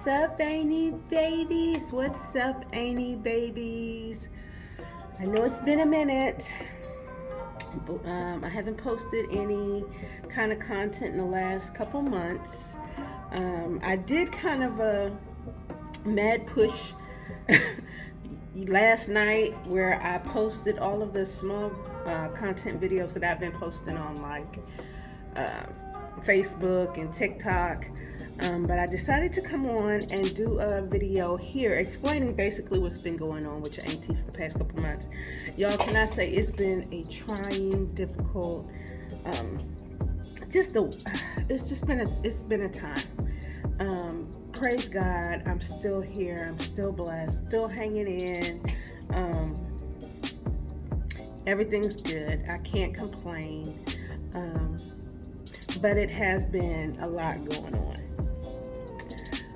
What's up, Ainey babies? What's up, Ainey babies? I know it's been a minute. I haven't posted any kind of content in the last couple months. I did kind of a mad push last night where I posted all of the small content videos that I've been posting on like Facebook and TikTok. But I decided to come on and do a video here explaining basically what's been going on with your auntie for the past couple months. Y'all, can I say it's been a trying, difficult, it's been a time. Praise God, I'm still here, I'm still blessed, still hanging in. Everything's good, I can't complain. But it has been a lot going on.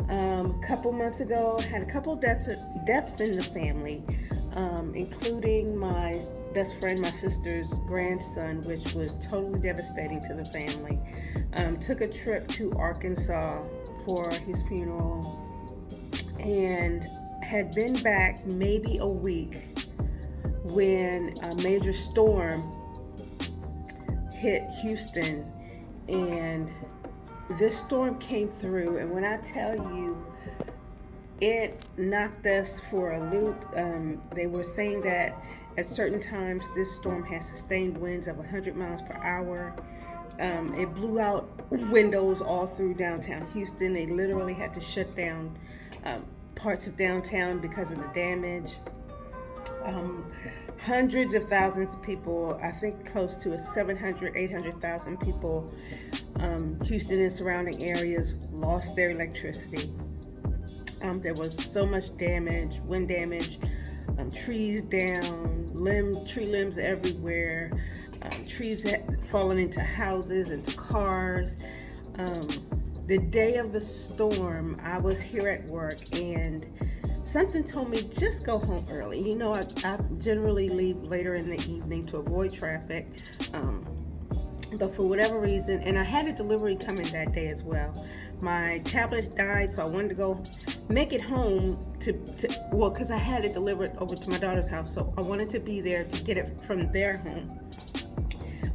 A couple months ago, had a couple deaths in the family, including my best friend, my sister's grandson, which was totally devastating to the family. Took a trip to Arkansas for his funeral and had been back maybe a week when a major storm hit Houston, and this storm came through, and when I tell you, it knocked us for a loop. They were saying that at certain times this storm had sustained winds of 100 miles per hour. It blew out windows all through downtown Houston. They literally had to shut down parts of downtown because of the damage. Hundreds of thousands of people, I think close to 800,000 people, Houston and surrounding areas lost their electricity. There was so much damage, wind damage, trees down, tree limbs everywhere, trees had fallen into houses, into cars. The day of the storm, I was here at work and something told me just go home early. You know, I generally leave later in the evening to avoid traffic. But for whatever reason, and I had a delivery coming that day as well. My tablet died, so I wanted to go make it home because I had it delivered over to my daughter's house. So I wanted to be there to get it from their home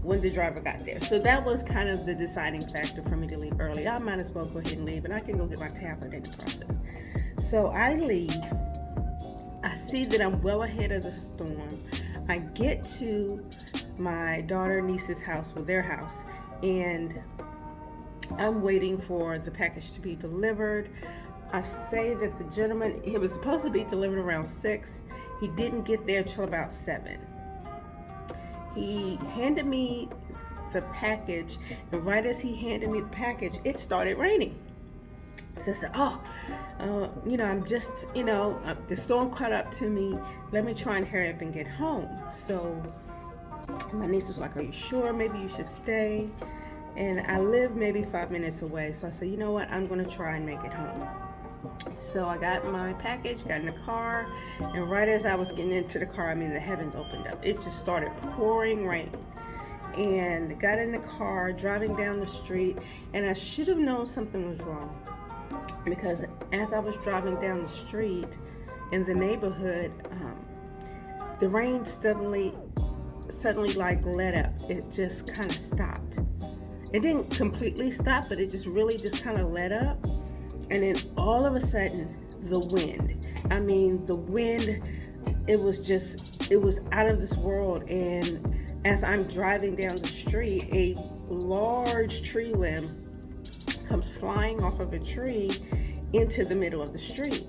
when the driver got there. So that was kind of the deciding factor for me to leave early. I might as well go ahead and leave, and I can go get my tablet in the process. So I leave. I see that I'm well ahead of the storm. I get to my daughter niece's house, or their house, and I'm waiting for the package to be delivered. I say that the gentleman, it was supposed to be delivered around 6. He didn't get there till about 7. He handed me the package, and right as he handed me the package, it started raining. So I said, I'm just, the storm caught up to me. Let me try and hurry up and get home. So my niece was like, are you sure? Maybe you should stay. And I live maybe 5 minutes away. So I said, you know what? I'm going to try and make it home. So I got my package, got in the car, and right as I was getting into the car, the heavens opened up. It just started pouring rain. And got in the car, driving down the street, and I should have known something was wrong. Because as I was driving down the street in the neighborhood, the rain suddenly like let up. It just kind of stopped. It didn't completely stop, but it just really just kind of let up. And then all of a sudden, the wind. The wind, it was out of this world. And as I'm driving down the street, a large tree limb comes flying off of a tree into the middle of the street.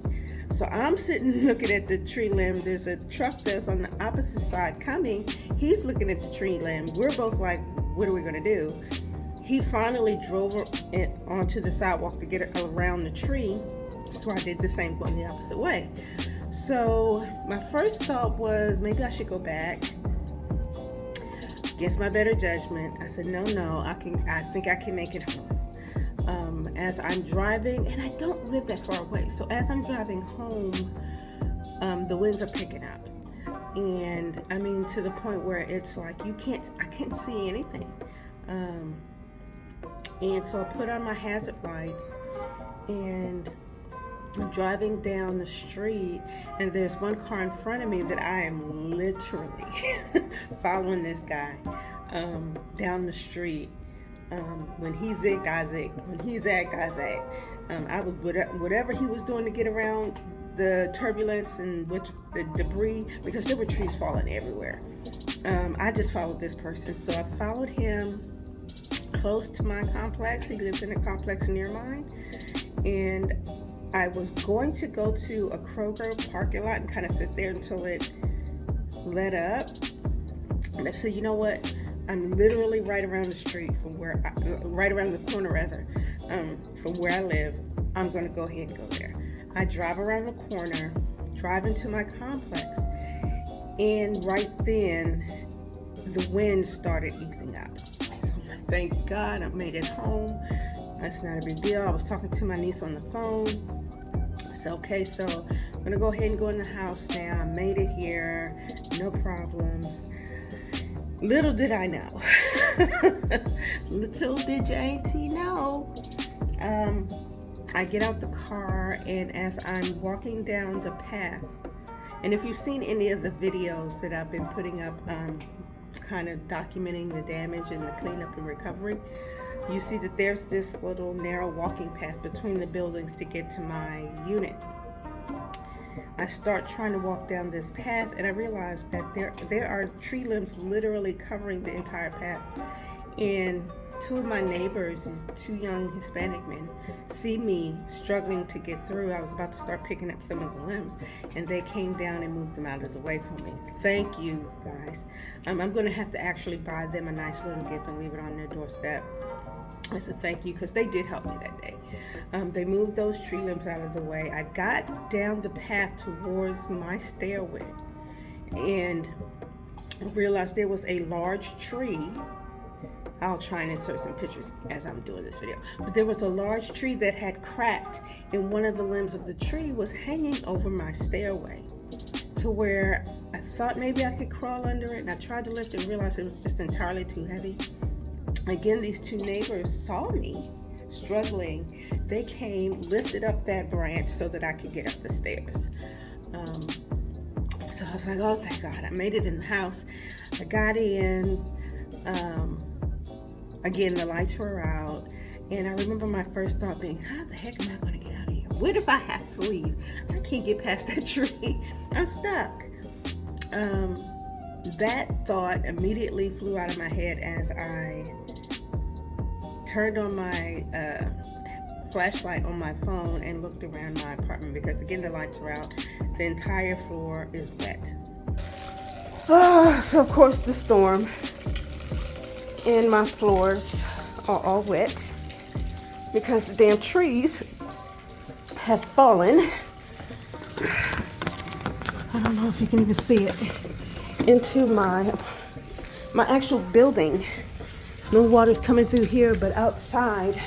So I'm sitting looking at the tree limb. There's a truck that's on the opposite side coming. He's looking at the tree limb. We're both like, what are we gonna do? He finally drove onto the sidewalk to get around the tree. So I did the same, going the opposite way. So my first thought was maybe I should go back. Against my better judgment, I said, no, I think I can make it home. As I'm driving, and I don't live that far away, so as I'm driving home, the winds are picking up, and to the point where it's like I can't see anything. And so I put on my hazard lights, and I'm driving down the street, and there's one car in front of me that I am literally following this guy down the street. When he zigged, I zigged. When he zagged, I zagged. I was whatever he was doing to get around the turbulence and the debris, because there were trees falling everywhere. I just followed this person, so I followed him close to my complex. He lives in a complex near mine, and I was going to go to a Kroger parking lot and kind of sit there until it let up. And I said, you know what? I'm literally right around the street from right around the corner rather, from where I live. I'm going to go ahead and go there. I drive around the corner, drive into my complex, and right then the wind started easing up. So thank God I made it home. That's not a big deal. I was talking to my niece on the phone. I said, okay, so I'm gonna go ahead and go in the house now. I made it here, no problems. Little did I know. Little did your auntie know. I get out the car, and as I'm walking down the path, and if you've seen any of the videos that I've been putting up, kind of documenting the damage and the cleanup and recovery, you see that there's this little narrow walking path between the buildings to get to my unit. I start trying to walk down this path, and I realize that there are tree limbs literally covering the entire path. And two of my neighbors, these two young Hispanic men, see me struggling to get through. I was about to start picking up some of the limbs, and they came down and moved them out of the way for me. Thank you, guys. I'm going to have to actually buy them a nice little gift and leave it on their doorstep. I said thank you, because they did help me that day. They moved those tree limbs out of the way. I got down the path towards my stairway and realized there was a large tree. I'll try and insert some pictures as I'm doing this video. But there was a large tree that had cracked, and one of the limbs of the tree was hanging over my stairway, to where I thought maybe I could crawl under it, and I tried to lift it and realized it was just entirely too heavy. Again, these two neighbors saw me struggling. They came, lifted up that branch so that I could get up the stairs. So I was like, oh, thank God. I made it in the house. I got in. Again, the lights were out. And I remember my first thought being, how the heck am I going to get out of here? What if I have to leave? I can't get past that tree. I'm stuck. That thought immediately flew out of my head as I turned on my flashlight on my phone and looked around my apartment, because again, the lights are out. The entire floor is wet. So of course the storm, and my floors are all wet because the damn trees have fallen. I don't know if you can even see it, into my actual building. No water's coming through here, but outside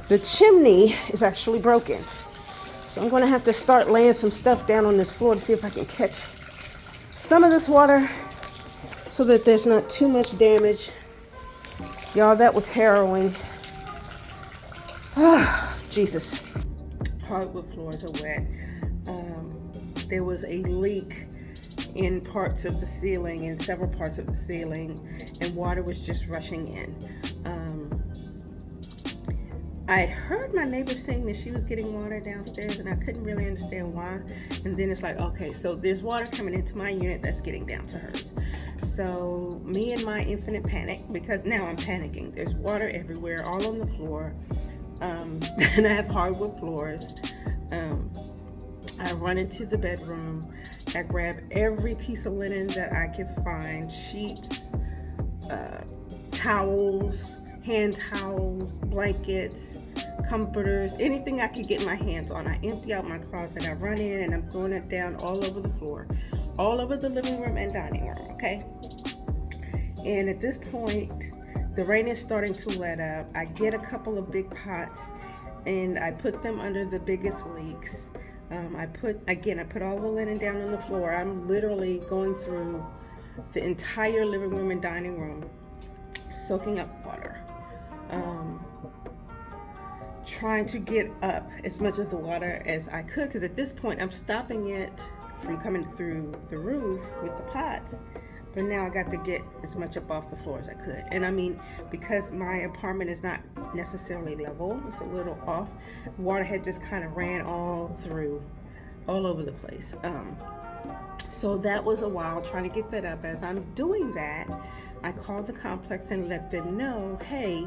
the chimney is actually broken. So I'm gonna have to start laying some stuff down on this floor to see if I can catch some of this water so that there's not too much damage. Y'all, that was harrowing. Jesus. Hardwood floors are wet. There was a leak in parts of the ceiling, in several parts of the ceiling, and water was just rushing in. I had heard my neighbor saying that she was getting water downstairs, and I couldn't really understand why. And then it's like, okay, so there's water coming into my unit that's getting down to hers. So me and my infinite panic, because now I'm panicking. There's water everywhere, all on the floor. And I have hardwood floors. I run into the bedroom. I grab every piece of linen that I could find, sheets, towels, hand towels, blankets, comforters, anything I could get my hands on. I empty out my closet. I run in and I'm throwing it down all over the floor, all over the living room and dining room, okay? And at this point, the rain is starting to let up. I get a couple of big pots and I put them under the biggest leaks. I put all the linen down on the floor. I'm literally going through the entire living room and dining room, soaking up water. trying to get up as much of the water as I could, because at this point I'm stopping it from coming through the roof with the pots. But now I got to get as much up off the floor as I could. And I mean, because my apartment is not necessarily level, it's a little off, water had just kind of ran all over the place. So that was a while trying to get that up. As I'm doing that, I called the complex and let them know, hey,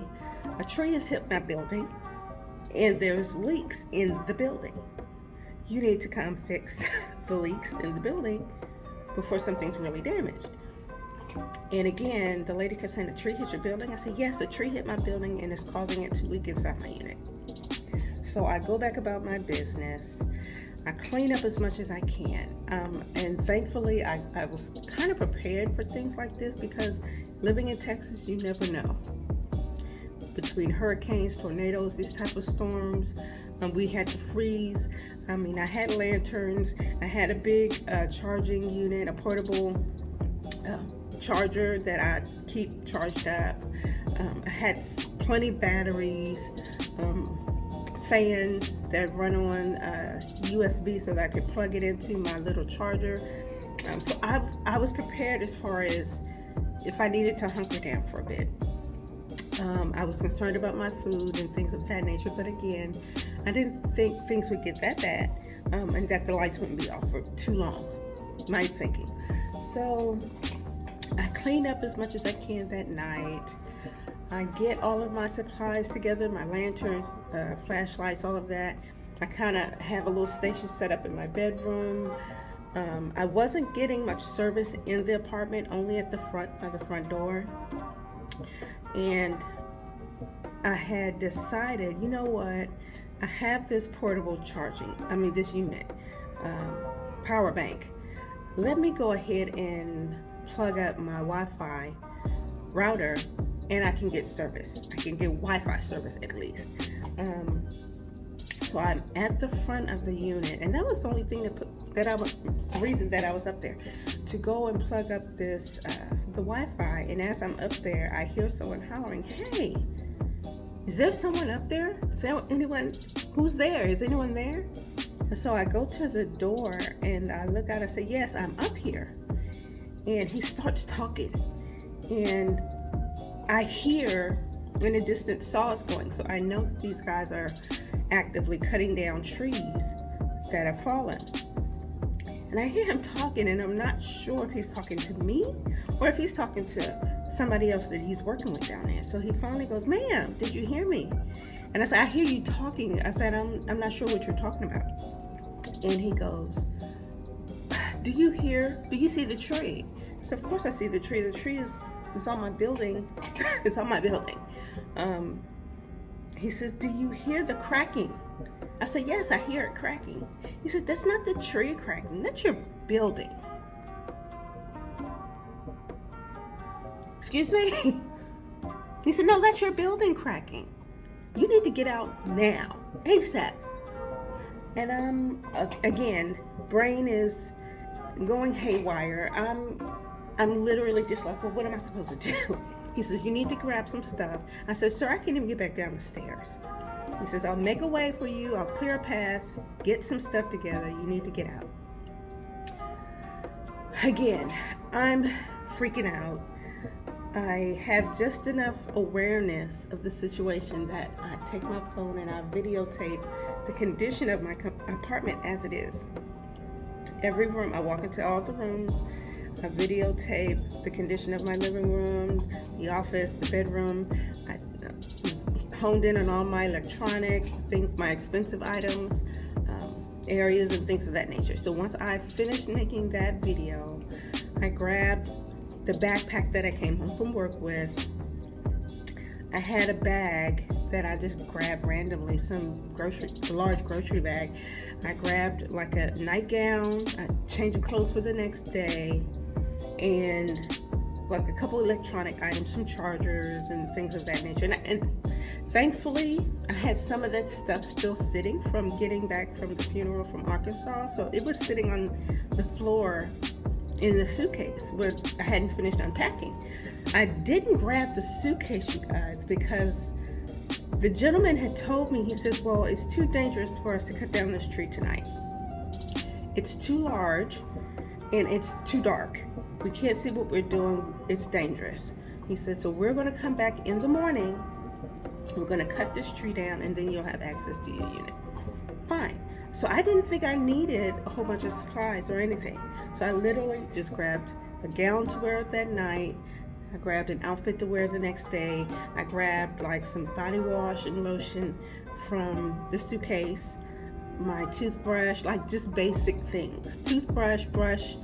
a tree has hit my building and there's leaks in the building. You need to come fix the leaks in the building before something's really damaged. And again, the lady kept saying, the tree hit your building? I said, yes, the tree hit my building and it's causing it to leak inside my unit. So I go back about my business. I clean up as much as I can. And thankfully, I was kind of prepared for things like this, because living in Texas, you never know. Between hurricanes, tornadoes, these type of storms, we had to freeze. I mean, I had lanterns. I had a big charging unit, a portable charger that I keep charged up. I had plenty batteries, fans that run on USB so that I could plug it into my little charger. So I was prepared as far as if I needed to hunker down for a bit. I was concerned about my food and things of that nature, but again, I didn't think things would get that bad, and that the lights wouldn't be off for too long, my thinking. So I cleaned up as much as I can that night. I get all of my supplies together, my lanterns, flashlights, all of that. I kind of have a little station set up in my bedroom. I wasn't getting much service in the apartment, only at the front, by the front door. And I had decided, you know what, I have this portable this unit, power bank. Let me go ahead and plug up my Wi-Fi router and I can get service. I can get Wi-Fi service at least. So I'm at the front of the unit, and that was the only thing the reason that I was up there, to go and plug up this, the Wi-Fi. And as I'm up there, I hear someone hollering, hey, is there someone up there? Is there anyone? Who's there? Is anyone there? And so I go to the door and I look out and say, yes, I'm up here. And he starts talking, and I hear in the distance saws going. So I know that these guys are actively cutting down trees that have fallen. And I hear him talking, and I'm not sure if he's talking to me or if he's talking to somebody else that he's working with down there. So he finally goes, ma'am, did you hear me? And I said, I hear you talking. I said, I'm not sure what you're talking about. And he goes, do you see the tree? So of course I see the tree. The tree is on my building. It's on my building. He says, do you hear the cracking? I said, yes, I hear it cracking. He says, that's not the tree cracking, that's your building. Excuse me? He said, no, that's your building cracking. You need to get out now, ASAP. And again, brain is going haywire. I'm literally just like, well, what am I supposed to do? He says, you need to grab some stuff. I said, sir, I can't even get back down the stairs. He says, I'll make a way for you. I'll clear a path. Get some stuff together. You need to get out. Again, I'm freaking out. I have just enough awareness of the situation that I take my phone and I videotape the condition of my apartment as it is. Every room, I walk into all the rooms, I videotape the condition of my living room, the office, the bedroom. I honed in on all my electronics, things, my expensive items, areas and things of that nature. So once I finished making that video, I grabbed the backpack that I came home from work with. I had a bag that I just grabbed randomly, a large grocery bag. I grabbed like a nightgown, a change of clothes for the next day, and like a couple electronic items, some chargers and things of that nature. And thankfully, I had some of that stuff still sitting from getting back from the funeral from Arkansas. So it was sitting on the floor in the suitcase where I hadn't finished unpacking. I didn't grab the suitcase, you guys, because The gentleman had told me, he says, well, it's too dangerous for us to cut down this tree tonight. It's too large and it's too dark. We can't see what we're doing. It's dangerous. He said, so we're going to come back in the morning. We're going to cut this tree down and then you'll have access to your unit. Fine. So I didn't think I needed a whole bunch of supplies or anything. So I literally just grabbed a gown to wear that night. I grabbed an outfit to wear the next day. I grabbed like some body wash and lotion from the suitcase, my toothbrush, like just basic things. Toothbrush, brush.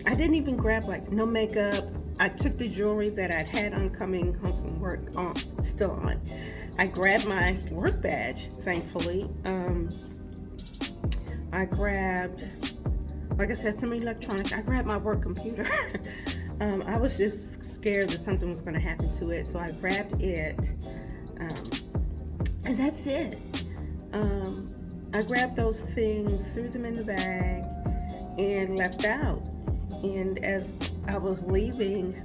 I didn't even grab like no makeup. I took the jewelry that I'd had on coming home from work on, still on. I grabbed my work badge, thankfully. I grabbed, like I said, some electronics. I grabbed my work computer. I was just scared that something was going to happen to it, so I grabbed it, and that's it. I grabbed those things, threw them in the bag, and left out. And as I was leaving,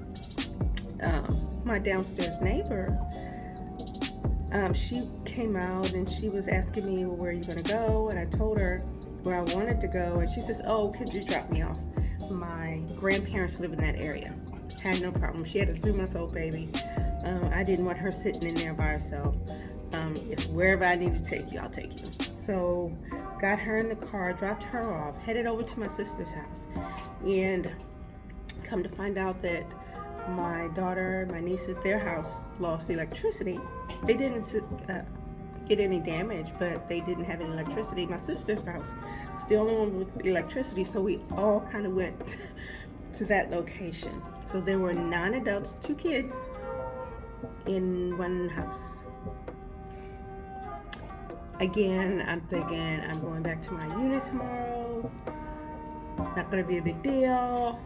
my downstairs neighbor, she came out and she was asking me, well, where are you going to go? And I told her where I wanted to go, and she says, oh, could you drop me off? My grandparents live in that area. Had no problem. She had a 3-month-old baby. I didn't want her sitting in there by herself. If wherever I need to take you, I'll take you. So got her in the car, dropped her off, headed over to my sister's house, and come to find out that my daughter, my nieces, their house lost electricity. They didn't get any damage, but they didn't have any electricity. My sister's house was the only one with electricity, so we all kind of went to that location. So there were 9 adults, 2 kids in one house. Again, I'm thinking I'm going back to my unit tomorrow. Not going to be a big deal.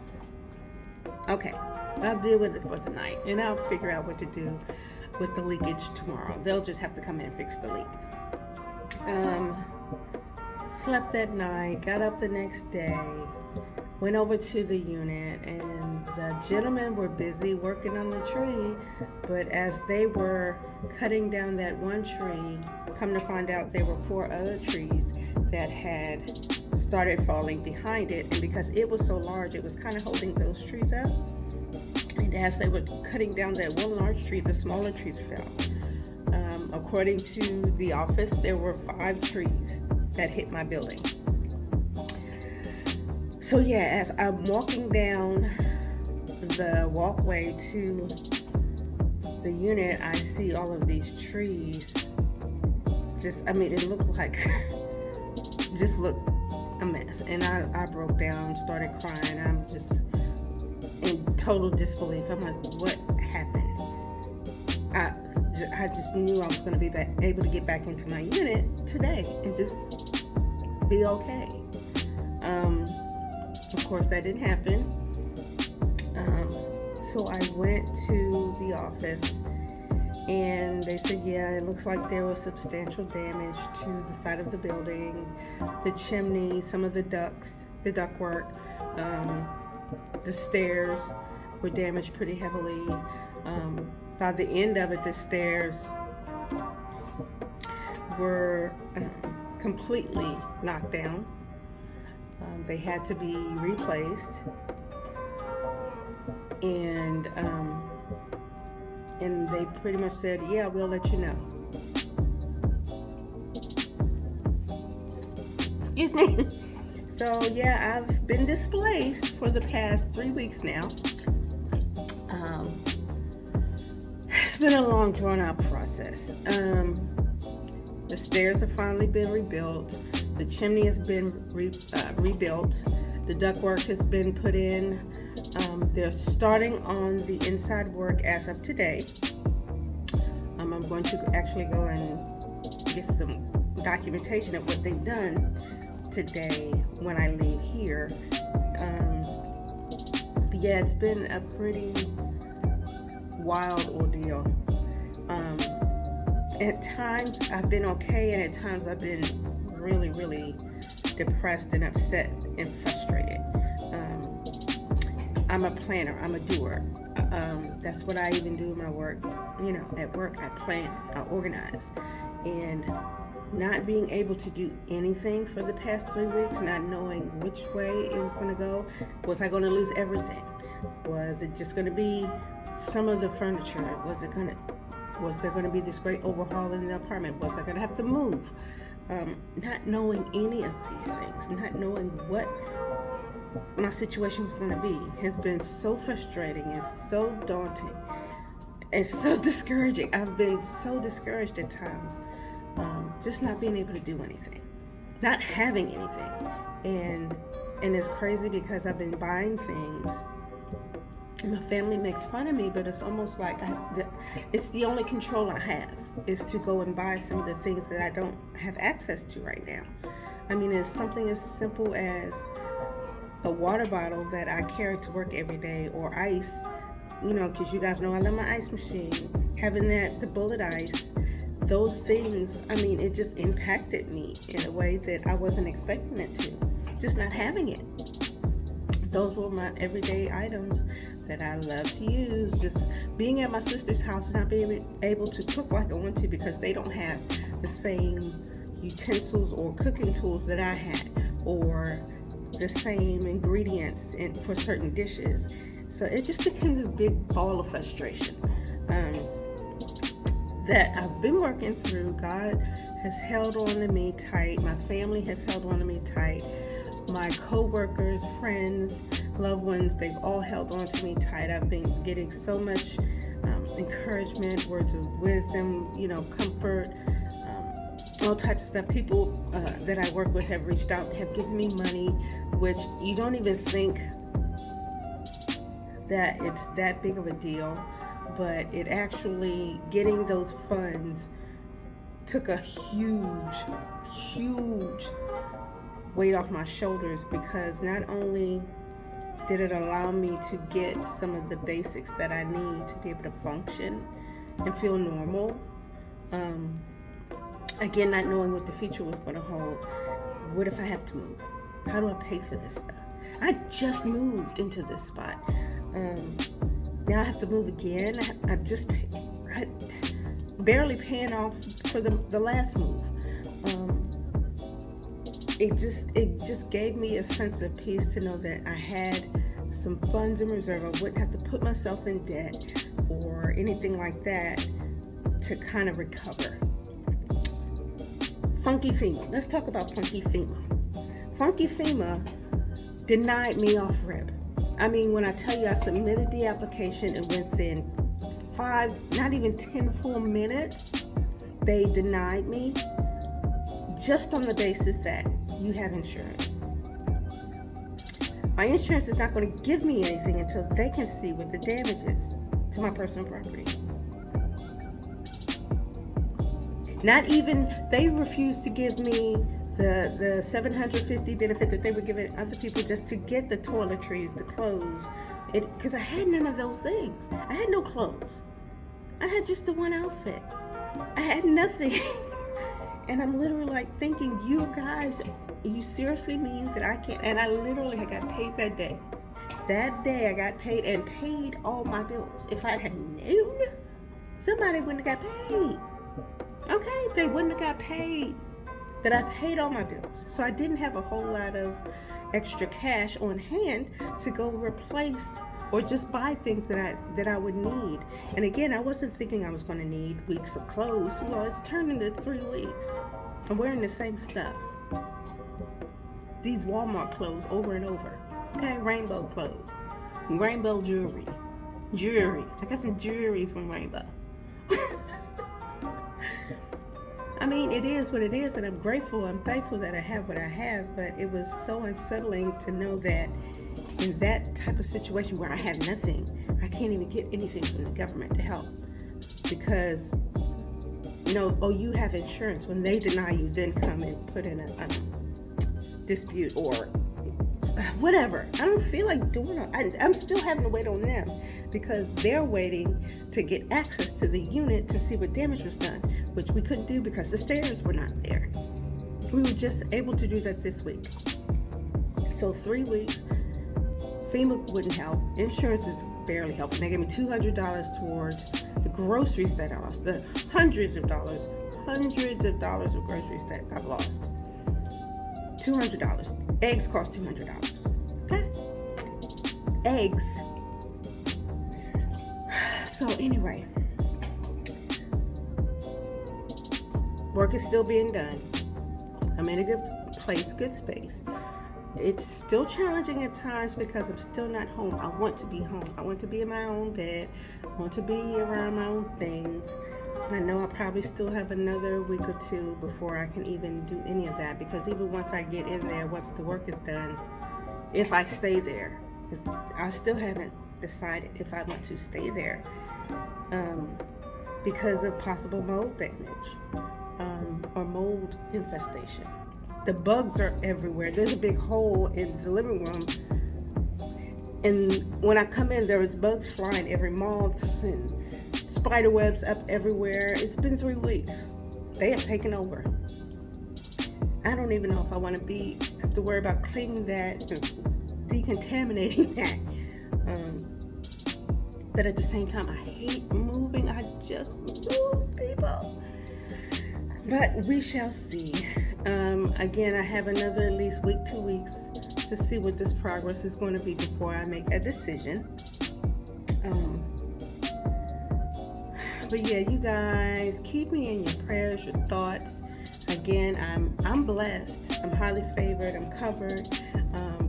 Okay, I'll deal with it for the night, and I'll figure out what to do with the leakage tomorrow. They'll just have to come in and fix the leak. Slept that night, got up the next day, went over to the unit, and the gentlemen were busy working on the tree, but as they were cutting down that one tree, come to find out there were 4 other trees that had started falling behind it, and because it was so large, it was kind of holding those trees up. And as they were cutting down that one large tree, the smaller trees fell. According to the office, there were 5 trees that hit my building. So yeah, as I'm walking down the walkway to the unit, I see all of these trees. It looked like, just looked a mess. And I broke down, started crying. I'm just in total disbelief. I'm like, what happened? I just knew I was going to be able to get back into my unit today and just be okay. Of course, that didn't happen. So I went to the office, and they said, yeah, it looks like there was substantial damage to the side of the building, the chimney, some of the ductwork, the stairs were damaged pretty heavily. By the end of it, the stairs were completely knocked down. They had to be replaced, and they pretty much said, yeah, we'll let you know. Excuse me. So yeah, I've been displaced for the past 3 weeks now. It's been a long, drawn-out process. The stairs have finally been rebuilt. The chimney has been rebuilt. The ductwork has been put in. They're starting on the inside work as of today. I'm going to actually go and get some documentation of what they've done today when I leave here. But yeah, it's been a pretty wild ordeal. At times I've been okay, and at times I've been really, really depressed and upset and frustrated. I'm a planner. I'm a doer. That's what I even do in my work. You know, at work, I plan, I organize. And not being able to do anything for the past 3 weeks, not knowing which way it was going to go. Was I going to lose everything? Was it just going to be some of the furniture? Was there going to be this great overhaul in the apartment? Was I going to have to move? Not knowing any of these things, not knowing what my situation was going to be, has been so frustrating and so daunting and so discouraging. I've been so discouraged at times, just not being able to do anything, not having anything. And it's crazy because I've been buying things. My family makes fun of me, but it's almost like it's the only control I have, is to go and buy some of the things that I don't have access to right now. I mean, it's something as simple as a water bottle that I carry to work every day, or ice, you know, because you guys know I love my ice machine. Having the bullet ice, those things, I mean, it just impacted me in a way that I wasn't expecting it to. Just not having it. Those were my everyday items that I love to use. Just being at my sister's house and not being able to cook like I want to because they don't have the same utensils or cooking tools that I had, or the same ingredients for certain dishes. So it just became this big ball of frustration that I've been working through. God has held on to me tight. My family has held on to me tight. My co-workers, friends, loved ones, they've all held on to me tight. I've been getting so much encouragement, words of wisdom, you know, comfort, all types of stuff. People that I work with have reached out, have given me money, which you don't even think that it's that big of a deal, but it actually, getting those funds took a huge weight off my shoulders, because not only did it allow me to get some of the basics that I need to be able to function and feel normal, again, not knowing what the future was going to hold. What if I have to move? How do I pay for this stuff? I just moved into this spot. Now I have to move again. I barely paying off for the last move. It just gave me a sense of peace to know that I had some funds in reserve. I wouldn't have to put myself in debt or anything like that to kind of recover. Funky FEMA. Let's talk about Funky FEMA. Funky FEMA denied me off rip. I mean, when I tell you I submitted the application, and within 5, not even 10 full minutes, they denied me, just on the basis that you have insurance. My insurance is not going to give me anything until they can see what the damage is to my personal property. Not even, they refused to give me the $750 benefit that they were giving other people just to get the toiletries, the clothes, because I had none of those things. I had no clothes. I had just the one outfit. I had nothing. And I'm literally like thinking, you guys, you seriously mean that I can't? And I literally got paid that day. That day I got paid and paid all my bills. If I had known, somebody wouldn't have got paid. Okay, they wouldn't have got paid. But I paid all my bills. So I didn't have a whole lot of extra cash on hand to go replace or just buy things that I would need. And again, I wasn't thinking I was going to need weeks of clothes. Well, it's turned into 3 weeks. I'm wearing the same stuff. These Walmart clothes over and over. Okay, rainbow clothes. Rainbow jewelry. I got some jewelry from Rainbow. I mean, it is what it is, and I'm grateful, I'm thankful that I have what I have, but it was so unsettling to know that in that type of situation where I have nothing, I can't even get anything from the government to help. Because, you know, oh, you have insurance. When they deny you, then come and put in a dispute or whatever. I don't feel like doing it. I'm still having to wait on them because they're waiting to get access to the unit to see what damage was done, which we couldn't do because the stairs were not there. We were just able to do that this week. So 3 weeks FEMA wouldn't help. Insurance is barely helping. They gave me $200 towards the groceries that I lost. The hundreds of dollars of groceries that I've lost. $200. Eggs cost $200. Okay? Eggs. So anyway, work is still being done. I'm in a good place, good space. It's still challenging at times because I'm still not home. I want to be home. I want to be in my own bed. I want to be around my own things. I know I probably still have another week or two before I can even do any of that, because even once I get in there, once the work is done, if I stay there, I still haven't decided if I want to stay there because of possible mold damage or mold infestation. The bugs are everywhere. There's a big hole in the living room, and when I come in, there is bugs flying, every moths and spider webs up everywhere. It's been 3 weeks. They have taken over. I don't even know if I want to have to worry about cleaning that and decontaminating that. But at the same time, I hate moving. I just move, people. But we shall see. Again, I have another at least week, 2 weeks to see what this progress is going to be before I make a decision. But yeah, you guys, keep me in your prayers, your thoughts. Again, I'm blessed. I'm highly favored. I'm covered.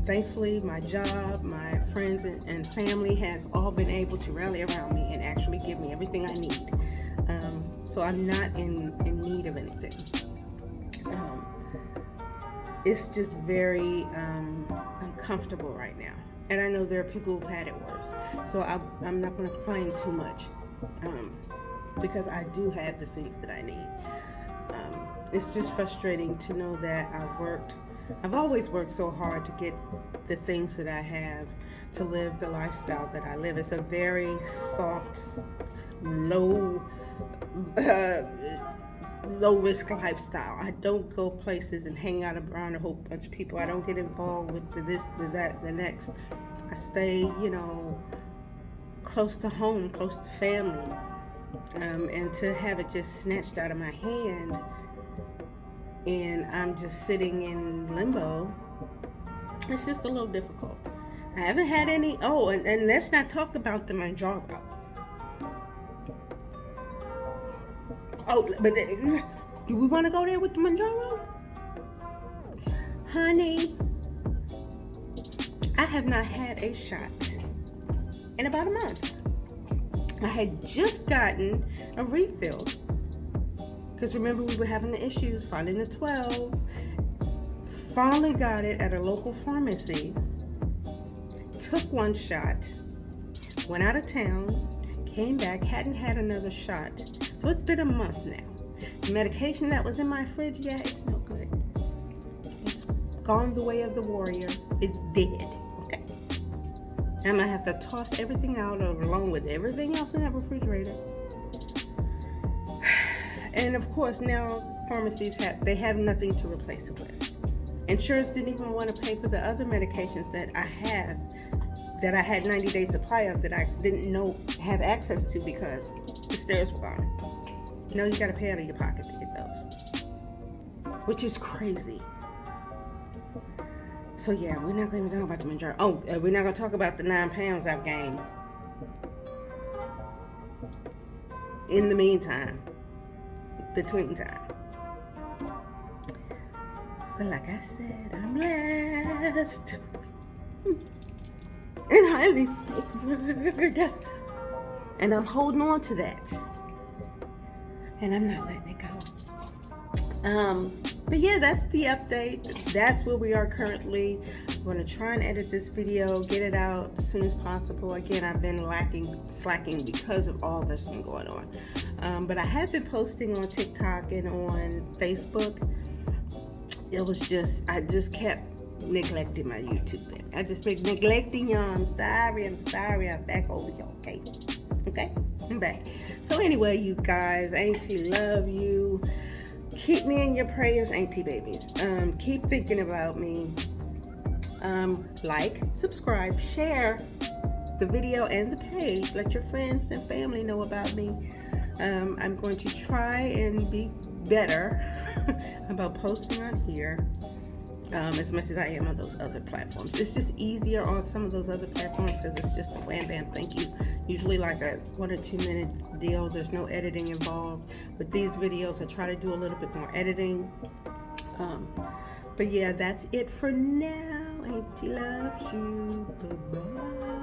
Thankfully, my job, my friends and family have all been able to rally around me and actually give me everything I need. So I'm not in need of anything. It's just very uncomfortable right now. And I know there are people who've had it worse. So I'm not going to complain too much because I do have the things that I need. It's just frustrating to know that I've always worked so hard to get the things that I have to live the lifestyle that I live. It's a very soft, low risk lifestyle. I don't go places and hang out around a whole bunch of people. I don't get involved with this, that, the next. I stay, close to home, close to family. And to have it just snatched out of my hand and I'm just sitting in limbo, it's just a little difficult. I haven't had any, and let's not talk about the Mounjaro. But do we want to go there with the Mounjaro? Honey, I have not had a shot in about a month. I had just gotten a refill. Because remember, we were having the issues finding the 12. Finally got it at a local pharmacy. Took one shot. Went out of town. Came back. Hadn't had another shot. So it's been a month now. The medication that was in my fridge, it's no good. It's gone the way of the warrior. It's dead. Okay. I'm going to have to toss everything out along with everything else in that refrigerator. And of course, now pharmacies have nothing to replace it with. Insurance didn't even want to pay for the other medications that I had 90-day supply of that I didn't have access to because the stairs were gone. No, you got to pay out of your pocket to get those, which is crazy. So yeah, we're not going to talk about the Mounjaro. We're not going to talk about the 9 pounds I've gained. In the meantime, between time. But like I said, I'm blessed and highly favored, and I'm holding on to that, and I'm not letting it go. But yeah, that's the update. That's where we are currently. I'm going to try and edit this video, get it out as soon as possible. Again, I've been slacking because of all that's been going on. But I have been posting on TikTok and on Facebook. I just kept neglecting my YouTube thing. I just been neglecting y'all. I'm sorry. I'm back over y'all. Okay? I'm back. So anyway, you guys, Auntie love you. Keep me in your prayers, Auntie babies. Keep thinking about me. Like, subscribe, share the video and the page. Let your friends and family know about me. I'm going to try and be better about posting on here as much as I am on those other platforms. It's just easier on some of those other platforms because it's just a wham bam thank you. Usually like a 1 or 2 minute deal. There's no editing involved. With these videos, I try to do a little bit more editing. But yeah, that's it for now. Auntie loves you. Bye-bye.